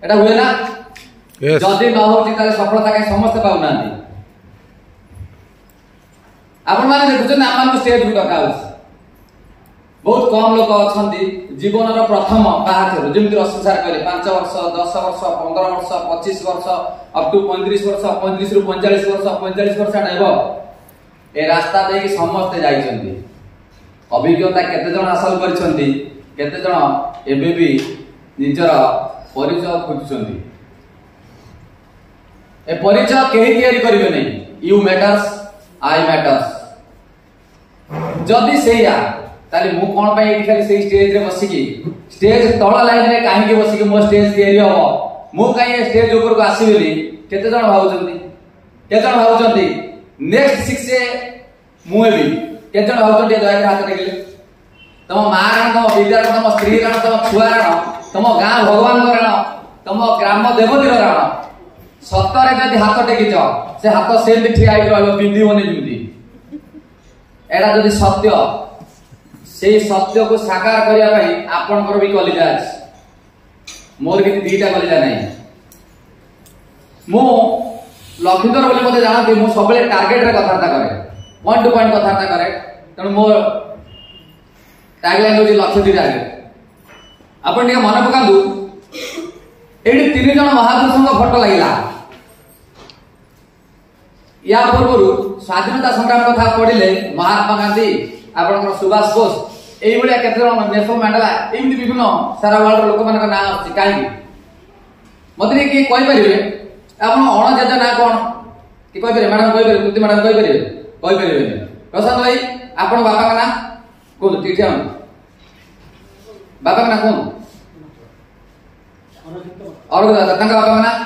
एटा हुए ना जदि न होची ताले सफलता के समस्त पाउना आपण माने देखुछन आमान स्टेज को डका होछ बहुत कम लोक अछंती जीवन रो प्रथम बाहाचर जेमति संसार करे 5 वर्ष 10 वर्ष 15 वर्ष 25 वर्ष अप टू 35 वर्ष 35 रु 45 वर्ष 45 वर्ष आइबो ए रास्ता दे समस्त जाइछंती अभिज्ञता केते जण हासिल करछंती केते जण एबे भी निजर परिचय खोजुछंती ए परिचय केही तयारी करिवे नै यू मैटर्स आई मैटर्स जदि सेया ताले मु कोन पय एठी खाली सेही स्टेज रे बसी की स्टेज तळा लाइन रे काहे के बसी की मो स्टेज तयारी हो मु काहे स्टेज ऊपर को आसीबेली केते जण भाउचंती केते जण भाउचंती नेक्स्ट 6 से मु एबी केते जण भाउचंती दया के हाथ टेकिले तम मां रण तम विद्यार तम स्त्री रण तम छुआ रण तम गां भगवान रण तम ग्राम देवती रण सत्तरे जदि हाथ टेकिच से हाथ सेम ठिया आइ रहबो बिंदी बने जिमती एडा जदि सत्य से सत्य को साकार करिया भाई आपन कर भी कलिजा अछि मोर के दीटा कलिजा नै मो लखीधर बोले मते जानते मो सबले टारगेट रे कथार्ता करे पॉइंट टू पॉइंट कथार्ता करे तण मो टैगलाइन होची लक्ष्य दी टारगेट आपन के मन पकांदु एडी तीन जण महापुरुषଙ୍କ फोटो लागिला या पूर्वरु स्वाधीनता संग्राम कथा पढिले महात्मा गांधी आपन सुभाष बोस एई बलिया केते जण नेल्सन मंडेला एमि विभिन्न सारा वर्ल्ड लोक मानक नाम अछि काई मते के कोइ परिबे आपन अण जेजा ना कोन कि कोइ परिबे मैडम कोइ परिबे कुति मैडम कोइ परिबे प्रशांत भाई आपन बाबा का नाम कोन तिठिया बाबा का नाम कोन और दादा तंका बाबा का नाम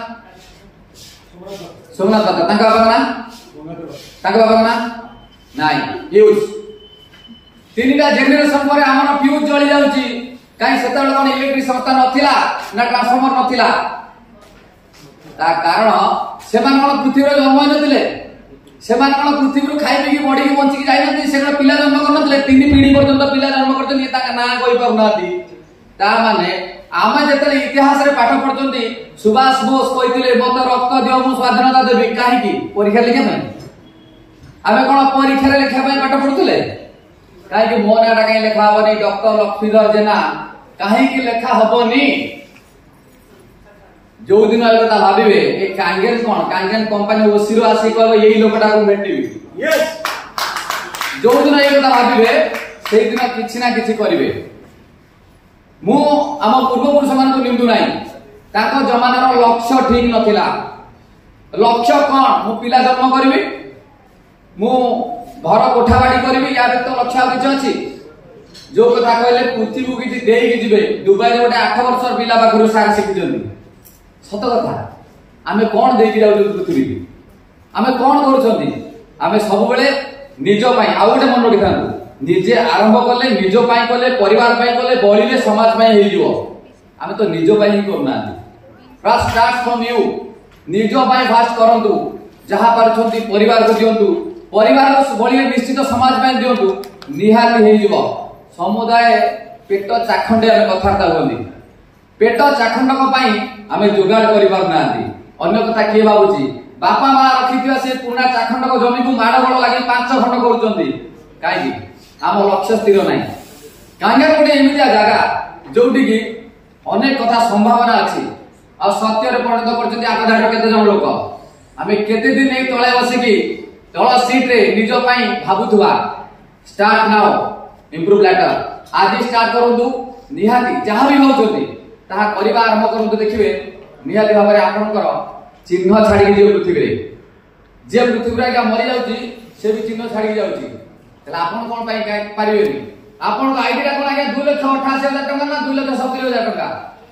सोमनाथ दादा तंका बाबा का नाम नाई यूज तीनटा जेनरेशन पर हमर फ्यूज जळी जाउची काई सेतल कोन इलेक्ट्रिक संस्था नथिला ना ट्रांसफार्मर नथिला ता कारण सेमान कोन पृथ्वी रे जन्म नथिले सेमान कोन पृथ्वी रो खाइ पिकी बॉडी की बंची की जाई नथि सेकरा पिला जन्म कर नथिले तीन पीढ़ी पर्यंत पिला जन्म करछन ये ता ना कोइ पर नाथि ता माने आमे जेतले इतिहास रे पाठ पढचंती सुभाष बोस कहिथिले मत रक्त दियो मु स्वाधीनता देबी काहे की परीक्षा लिखे नै आमे कोन परीक्षा रे लेखा पय पाठ पढुतले काहे कि मो नाटा काहे लेखा हबनी डॉक्टर लक्ष्मीधर जेना काहे कि लेखा हबनी जो दिन आइबता भाबिबे ए कांगेन कोन कांगेन कंपनी ओसिरो आसी कहबो एही लोकटा को भेटिबी यस जो दिन आइबता भाबिबे सेही दिन किछि ना किछि करिवे मु आम पूर्व पुरुष मान को निंदु नाही ताको जमाना रो लक्ष्य ठीक नथिला लक्ष्य कोन मु पिला जन्म करबी मु घर कोठा बाड़ी करबी या तो लक्ष्य आ किछ अछि जो कथा कहले पृथ्वी को किछि देई कि जिवे दुबई रे गोटे 8 वर्ष पिला बाखरु सारा सिखि जंदी सत कथा आमे कोन देई कि जाउ पृथ्वी आमे कोन करूछंती आमे सब बेले निज पई आ गोटे मन रखिथांतु निजे आरंभ करले निज पई करले परिवार पई करले बळिले समाज पई हेइ जिवो आमे तो निज पई ही करना फर्स्ट स्टार्ट फ्रॉम यू निज पई फास्ट करंतु जहा पारछंती परिवार को दियंतु परिवार को बळिले निश्चित समाज पई दियंतु निहाती हेइ जिवो समुदाय पेट चाखंडे आमे कथार्ता होंदी पेट चाखंडक पई आमे जुगाड़ करि पार नांती अन्य कथा के बाबूजी बापा मां रखिथिया से पुना चाखंडक जमी को माड बळ लागि 5 खंड करूचंती काई आम लक्ष्य स्थिर नाही कांगे गोटे एमितिया जागा जोटी की अनेक कथा संभावना अछि आ सत्य रे परिणत करचंती आका धाड केते जण लोक आमे केते दिन ए तळे बसी की तळ सीट रे निज पई भाबुथुवा स्टार्ट नाउ इंप्रूव लेटर आदि स्टार्ट करंतु निहाती जहां भी होचंती ताहा करिबा आरंभ करंतु देखिबे निहाती भाबरे आपनकर चिन्ह छाडी दियो पृथ्वी रे जे पृथ्वी रे मरि जाउची से भी चिन्ह छाडी जाउची तला आपन कोन पई पारिबेनी आपन आईडी कोन आगे 2,88,000 टका ना 2,70,000 टका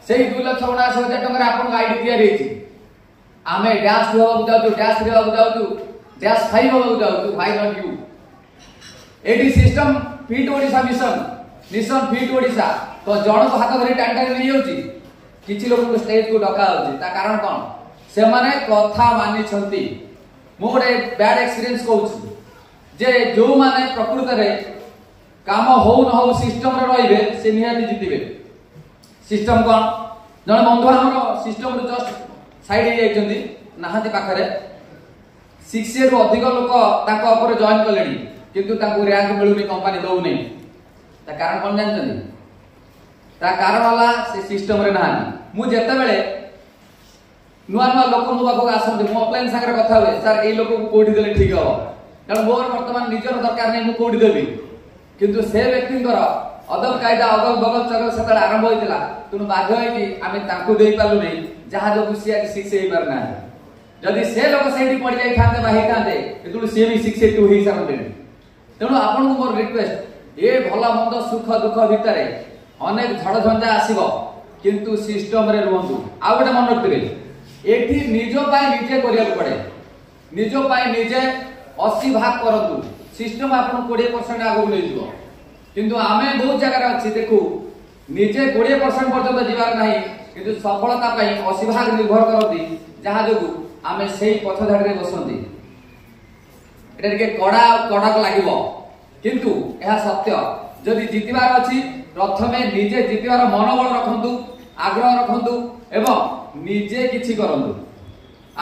सेही 2,79,000 टका रे आपन आईडी तयारी हेची आमे डैश होबा जाउछु डैश होबा जाउछु डैश 5 होबा जाउछु व्हाई नॉट यू एडी system fit Odisha mission fit Odisha तो जण को हाथ धरि टान टान नै होची किछि लोक को स्टेज को डका होची ता कारण कोन से माने कथा मानि छंती मो गोटे बैड एक्सपीरियंस कहूछु जे जो माने प्रकृत रे काम हो न हो सिस्टम रे रहिबे से निहाती जितिबे सिस्टम कोन जन बंधु आम सिस्टम जस्ट साइड हो जाइछन्ती नाहांती पाखरे 6 रू अधिक लोक जॉइन कले किंतु रैंक मिलूनी कंपनी दौनी ता कारण कौन जानते ता कारण वाला से सिस्टम रे ना मु जेते बेले नुआ नुआ लोक मो पाखक आसते मु ऑफलाइन सागर कथा हुए सर ए लोक को कोठी देले ठीक हो कारण मोर वर्तमान निजर दरकार नै मु कोठी देबी किंतु से व्यक्ति अदब कायदा अगल बगल चगल से आरंभ होइतिला तुनु बाध्य है कि आमे तांको देई पालु नै जहा जो खुशी आ शिक्षा हे परना जदि से लोक सेठी पड़ जाई थाते बा हे थाते एतुल से भी शिक्षा टू हे सारते तेणु आपन को मोर रिक्वेस्ट ए भला मंद सुख दुख भितरे अनेक झड़ झंझा आसीबो किंतु सिस्टम रे रहंतु आ गोटे मन रखिबे एठी निजो पाए निजे करिया पड़े निजो पाए निजे 80 भाग करंतु सिस्टम आपन 20% आगो ले जिवो किंतु आमे बहुत जगह अछि देखु निजे 20% पर्यंत जीवार नाही किंतु सफलता पाई 80 भाग निर्भर करती जहा जोगु आमे सेही पथ धाड़ी रे बसंती एटा के कड़ा कड़क लागिवो किंतु एहा सत्य जदि जितिबार अछि प्रथमे निजे जितिबार मनोबल रखंतु आग्रह रखंतु एवं निजे किछि करंतु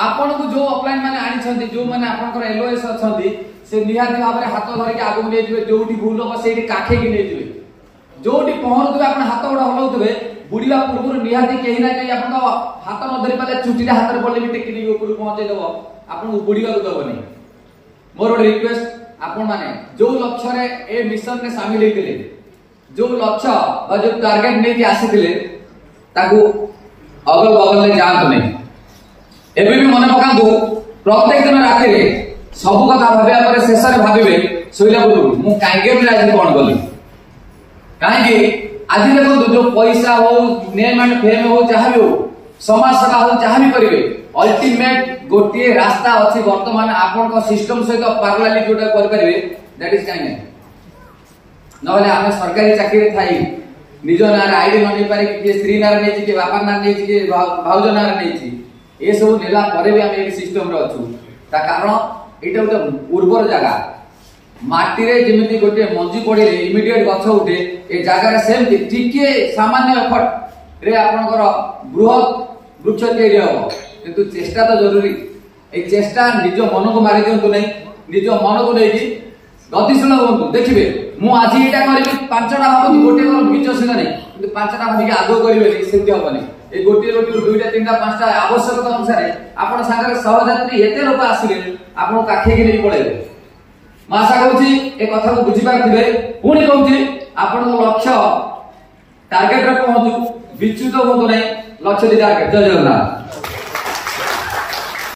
आपन को जो ऑफलाइन माने आनी छंती जो माने आपनकर एलओएस अछंती से निहाती भाबरे हाथ धरि के आगु नै जिवे जोठी भूल हो सेठी काखे की नै जिवे जोठी पहरतुबे आपन हाथ उडा हलौतबे बुडीवा पूर्व निहाती केही ना केही आपन हाथ न धरि पाले चुटीटा हाथ रे पडले भी टेकनी ऊपर पहुंचे देबो आपन बुडीवा को दबो नै मोर रिक्वेस्ट आपण माने जो लक्ष्य रे ए मिशन ने शामिल हेतिले जो लक्ष्य बा जो टारगेट नै कि आसीतिले ताकू अगल बगल ले जांत नै एबे भी मन पकांतु प्रत्येक दिन राति रे सब कथा भाबिया पर शेष रे भाबिबे सोइला गुरु मु कांगे भी आज कोन गली काहे कि आज देखो जो पैसा हो नेम एंड फेम हो जहां भी हो समाज सेवा हो जहां भी करिवे अल्टीमेट गोटे रास्ता अछि वर्तमान आपन को सिस्टम सहित पैरेलली जोटा कर परिबे दैट इज काइंड नहले आमे सरकारी चाकरी थाई निज नार आईडी न नै पारे कि स्त्री नार नै कि बापा नार नै कि भाउज नार नै छि ए सब नेला परे भी आमे एक सिस्टम रे अछु ता कारण एटा गोटे उर्वर जगह माटी रे जेमिति गोटे मंजी पड़े इमिडिएट गछ उठे ए जगह रे सेम टिके सामान्य एफर्ट रे आपनकर बृहत वृक्ष तैयारी हो किंतु चेष्टा तो जरूरी ए चेष्टा निज मन को मारी दियंतु नै निज मन को नै कि गतिशील होंतु देखिबे मु आज एटा करबी पांचटा भाबती गोटे कर बीच सिना नै किंतु पांचटा भाबी आगो करिवे सेति होबनी ए गोटे रोटी दुईटा तीनटा पांचटा आवश्यकता अनुसार आपण सागर सहयात्री एते लोक आसीले आपण काखे कि नै पळेबे मासा कहूची ए कथा को बुझी पारथिबे पुणी कहूची आपण लक्ष्य टारगेट रे पहुंचू विच्युत होतो नै लक्ष्य दि टारगेट जय जगन्नाथ।